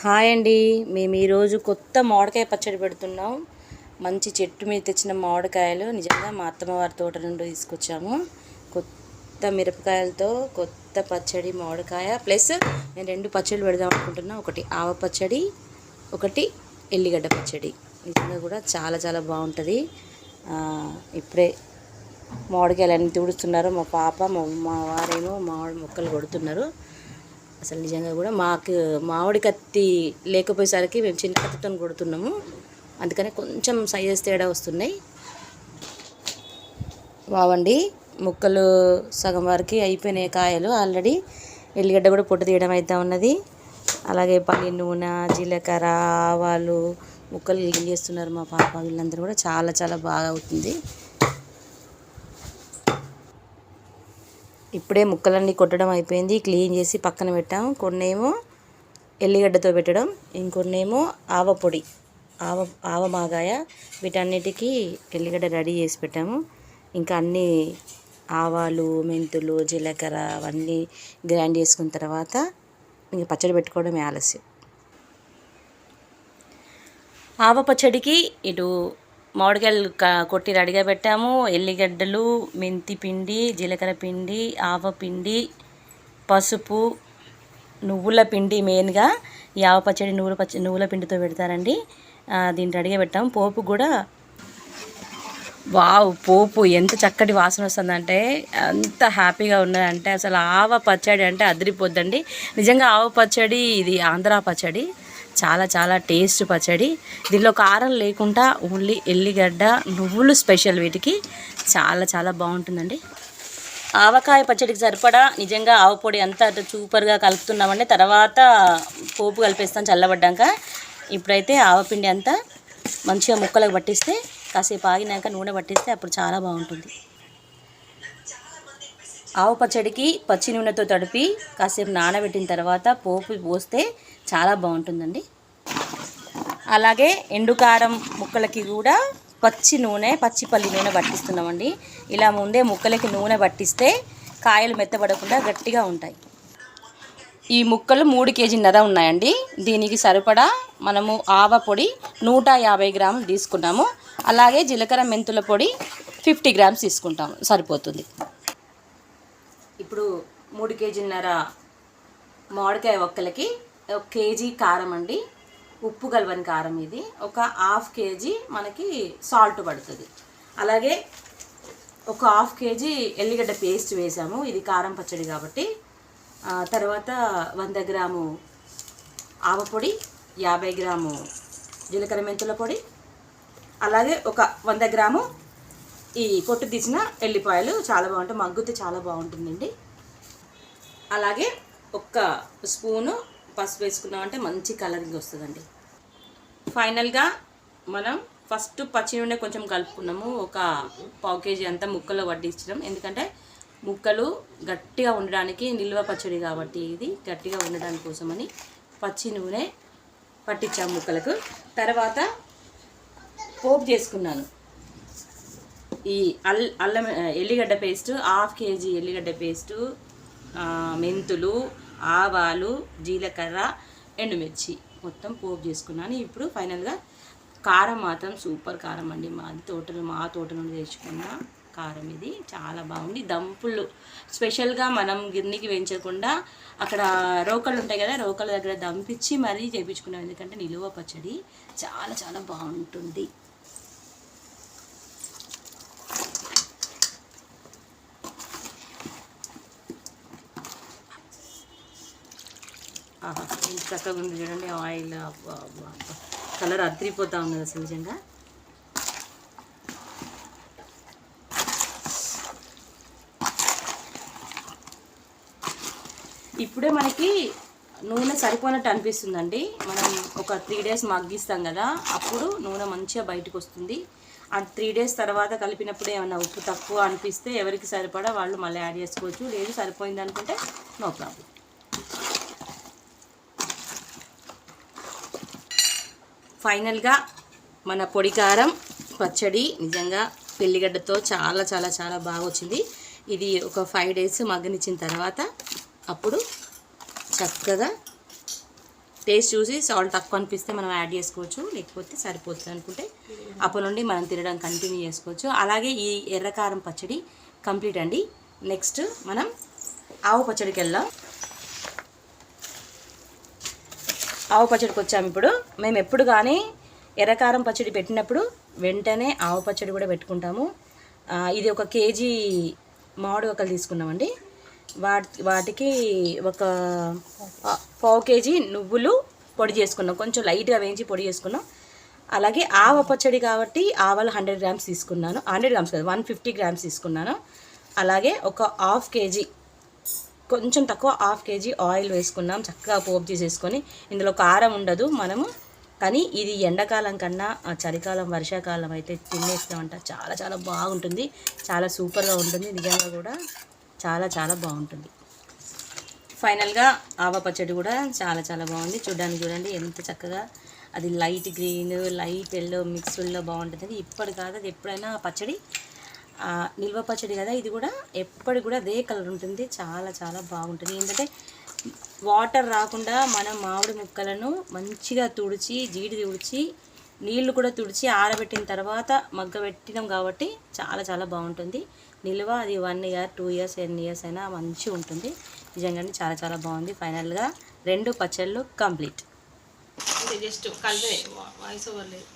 Hi అండి. మేము ఈరోజు కొత్త మామిడికాయ పచ్చడి పెడుతున్నాం. మంచి చెట్టు మీద తెచ్చిన మామిడికాయలు నిజంగా మా అత్తమ్మ వారి తోట నుండి తీసుకొచ్చాము. కొత్త మిరపకాయలతో కొత్త పచ్చడి మామిడికాయ ప్లస్ నేను 2 పచ్చళ్ళు పెడదాం అనుకుంటున్నా. ఒకటి ఆవ పచ్చడి, ఒకటి ఎల్లిగడ్డ పచ్చడి. నిజంగా కూడా చాలా చాలా బాగుంటుంది. ఇప్పుడే మామిడికాయలు అన్నీ తుడుస్తున్నారు. మా పాప మా వారేమో మామిడి మొక్కలు కొడుతున్నారు. అసలు నిజంగా కూడా మాకు మామిడి కత్తి లేకపోయేసరికి మేము చిన్న కత్తితో కొడుతున్నాము. అందుకని కొంచెం సైజెస్ తేడా వస్తున్నాయి. బావండి, ముక్కలు సగం వరకు అయిపోయినాయి కాయలు ఆల్రెడీ. ఎల్లిగడ్డ కూడా పొట్టు తీయడం అయితే ఉన్నది. అలాగే పల్లి నూనె, జీలకర్ర, ఆవాలు ముక్కలు క్లీన్ చేస్తున్నారు మా పాప. వీళ్ళందరూ కూడా చాలా చాలా బాగా అవుతుంది. ఇప్పుడే ముక్కలన్నీ కొట్టడం అయిపోయింది. క్లీన్ చేసి పక్కన పెట్టాం. కొన్నేమో ఎల్లిగడ్డతో పెట్టడం, ఇంకొన్నేమో ఆవ పొడి, ఆవ మాగాయ. వీటన్నిటికీ ఎల్లిగడ్డ రెడీ చేసి పెట్టాము. ఇంకా అన్నీ ఆవాలు, మెంతులు, జీలకర్ర అవన్నీ గ్రైండ్ చేసుకున్న తర్వాత ఇంక పచ్చడి పెట్టుకోవడమే ఆలస్యం. ఆవ పచ్చడికి ఇటు మామిడికాయలు కొట్టి రెడీగా పెట్టాము. ఎల్లిగడ్డలు, మెంతి పిండి, జీలకర్ర పిండి, ఆవ పిండి, పసుపు, నువ్వుల పిండి. మెయిన్గా ఈ ఆవ పచ్చడి నువ్వుల పిండితో పెడతారండి. దీన్ని రెడీగా పెట్టాము. పోపు కూడా వావ్, పోపు ఎంత చక్కటి వాసన వస్తుందంటే అంత హ్యాపీగా ఉన్నదంటే అసలు ఆవ పచ్చడి అంటే అదిరిపోద్దండి. నిజంగా ఆవ పచ్చడి ఇది ఆంధ్ర పచ్చడి. చాలా చాలా టేస్ట్ పచ్చడి. దీనిలో కారం లేకుండా ఓన్లీ ఎల్లిగడ్డ, నువ్వులు స్పెషల్ వీటికి. చాలా చాలా బాగుంటుందండి. ఆవకాయ పచ్చడికి సరిపడా నిజంగా ఆవ పొడి అంతా సూపర్గా కలుపుతున్నామండి. తర్వాత పోపు కలిపేస్తాం చల్లబడ్డాక. ఇప్పుడైతే ఆవపిండి అంతా మంచిగా ముక్కలకు పట్టిస్తే, కాసేపు ఆగినాక నూనె పట్టిస్తే అప్పుడు చాలా బాగుంటుంది. ఆవు పచ్చడికి పచ్చి నూనెతో తడిపి కాసేపు నానబెట్టిన తర్వాత పోపు పోస్తే చాలా బాగుంటుందండి. అలాగే ఎండుకారం ముక్కలకి కూడా పచ్చి పల్లి నూనె పట్టిస్తున్నామండి. ఇలా ముందే ముక్కలకి నూనె పట్టిస్తే కాయలు మెత్తబడకుండా గట్టిగా ఉంటాయి. ఈ ముక్కలు 3 కేజీన్నర ఉన్నాయండి. దీనికి సరిపడా మనము ఆవ పొడి 150 గ్రాములు తీసుకున్నాము. అలాగే జీలకర్ర మెంతుల పొడి 50 గ్రామ్స్ తీసుకుంటాము, సరిపోతుంది. ఇప్పుడు 3 కేజీన్నర మామిడికాయ ఒక్కలకి 1 కేజీ కారం అండి. ఉప్పు కలవని కారం ఇది. ఒక 1/2 కేజీ మనకి సాల్ట్ పడుతుంది. అలాగే ఒక 1/2 కేజీ ఎల్లిగడ్డ పేస్ట్ వేసాము, ఇది కారం పచ్చడి కాబట్టి. తర్వాత 100 గ్రాము ఆవ పొడి, 50 గ్రాము జీలకర్ర మెంతుల పొడి, అలాగే ఒక 100 గ్రాము ఈ పొట్టు తీసిన ఎల్లిపాయలు. చాలా బాగుంటాయి, మగ్గితే చాలా బాగుంటుందండి. అలాగే 1 స్పూను పసుపు వేసుకున్నామంటే మంచి కలరింగ్ వస్తుందండి. ఫైనల్గా మనం ఫస్ట్ పచ్చి నూనె కొంచెం కలుపుకున్నాము. ఒక 1/4 కేజీ అంతా ముక్కలో వడ్డించడం. ఎందుకంటే ముక్కలు గట్టిగా ఉండడానికి, నిల్వ పచ్చడి కాబట్టి ఇది గట్టిగా ఉండడానికి కోసమని పచ్చి నూనె పట్టించాము ముక్కలకు. తర్వాత పోపు చేసుకున్నాను. ఈ అల్లం ఎల్లిగడ్డ పేస్టు 1/2 కేజీ ఎల్లిగడ్డ పేస్టు, మెంతులు, ఆవాలు, జీలకర్ర, ఎండుమిర్చి మొత్తం పోపు చేసుకున్నాను. ఇప్పుడు ఫైనల్గా కారం మాత్రం సూపర్ కారం అండి. మా తోట నుండి తెచ్చుకున్న కారం ఇది. చాలా బాగుంది. దంపులు స్పెషల్గా మనం గిన్నెకి వేయించకుండా అక్కడ రోకళ్ళు ఉంటాయి కదా, రోకళ్ళ దగ్గర దంపించి మరీ చేయించుకున్నాం. ఎందుకంటే నిలువ పచ్చడి చాలా చాలా బాగుంటుంది. ఆహా, ఎంత చక్కగా ఉంది చూడండి. ఆయిల్ కలర్ అదిరిపోతూ ఉన్నది అసలు నిజంగా. ఇప్పుడే మనకి నూనె సరిపోయినట్టు అనిపిస్తుందండి. మనం ఒక 3 డేస్ మగ్గిస్తాం కదా, అప్పుడు నూనె మంచిగా బయటకు వస్తుంది. ఆ 3 డేస్ తర్వాత కలిపినప్పుడు ఏమన్నా ఉప్పు తక్కువ అనిపిస్తే ఎవరికి సరిపడా వాళ్ళు మళ్ళీ యాడ్ చేసుకోవచ్చు. లేదు సరిపోయింది అనుకుంటే నో ప్రాబ్లం. ఫైనల్గా మన పొడి కారం పచ్చడి నిజంగా ఎల్లిగడ్డతో చాలా చాలా చాలా బాగా వచ్చింది. ఇది ఒక 5 డేస్ మగ్గనిచ్చిన తర్వాత అప్పుడు చక్కగా టేస్ట్ చూసి సాల్ట్ తక్కువ అనిపిస్తే మనం యాడ్ చేసుకోవచ్చు, లేకపోతే సరిపోతుంది అనుకుంటే అప్పటి నుండి మనం తినడం కంటిన్యూ చేసుకోవచ్చు. అలాగే ఈ ఎర్రకారం పచ్చడి కంప్లీట్ అండి. నెక్స్ట్ మనం ఆవు పచ్చడికి వెళ్దాం. ఆవు పచ్చడికి వచ్చాము ఇప్పుడు. మేము ఎప్పుడు కానీ ఎర్రకారం పచ్చడి పెట్టినప్పుడు వెంటనే ఆవు పచ్చడి కూడా పెట్టుకుంటాము. ఇది 1 కేజీ మామిడి ఒక్కలు తీసుకున్నామండి. వాటికి ఒక 1/2 కేజీ నువ్వులు పొడి చేసుకున్నాం, కొంచెం లైట్గా వేయించి పొడి చేసుకున్నాం. అలాగే ఆవ పచ్చడి కాబట్టి ఆవాలు 100 గ్రామ్స్ తీసుకున్నాను, 100 గ్రామ్స్ కాదు 150 గ్రామ్స్ తీసుకున్నాను. అలాగే ఒక 1/2 కేజీ, కొంచెం తక్కువ 1/2 కేజీ ఆయిల్ వేసుకున్నాం. చక్కగా పోపు చేసేసుకొని, ఇందులో కారం ఉండదు మనము, కానీ ఇది ఎండాకాలం కన్నా చలికాలం వర్షాకాలం అయితే తినేస్తామంట. చాలా చాలా బాగుంటుంది, చాలా సూపర్గా ఉంటుంది, నిజంగా కూడా చాలా చాలా బాగుంటుంది. ఫైనల్గా ఆవ పచ్చడి కూడా చాలా చాలా బాగుంది. చూడడానికి చూడండి ఎంత చక్కగా, అది లైట్ గ్రీన్ లైట్ ఎల్లో మిక్స్డ్లో బాగుంటుంది. ఇప్పటి కాదు, అది ఎప్పుడైనా పచ్చడి నిల్వ పచ్చడి కదా, ఇది కూడా ఎప్పటికి కూడా అదే కలర్ ఉంటుంది. చాలా చాలా బాగుంటుంది. ఏంటంటే వాటర్ రాకుండా మనం మామిడి ముక్కలను మంచిగా తుడిచి, జీడి తుడిచి, నీళ్లు కూడా తుడిచి ఆరబెట్టిన తర్వాత మగ్గబెట్టినాం కాబట్టి చాలా చాలా బాగుంటుంది. నిల్వ అది 1 ఇయర్ 2 ఇయర్స్ 10 ఇయర్స్ అయినా మంచిగా ఉంటుంది. నిజంగానే చాలా చాలా బాగుంది. ఫైనల్గా 2 పచ్చళ్ళు కంప్లీట్. జస్ట్ కలిపే వాయిస్ ఓవర్ లేదు.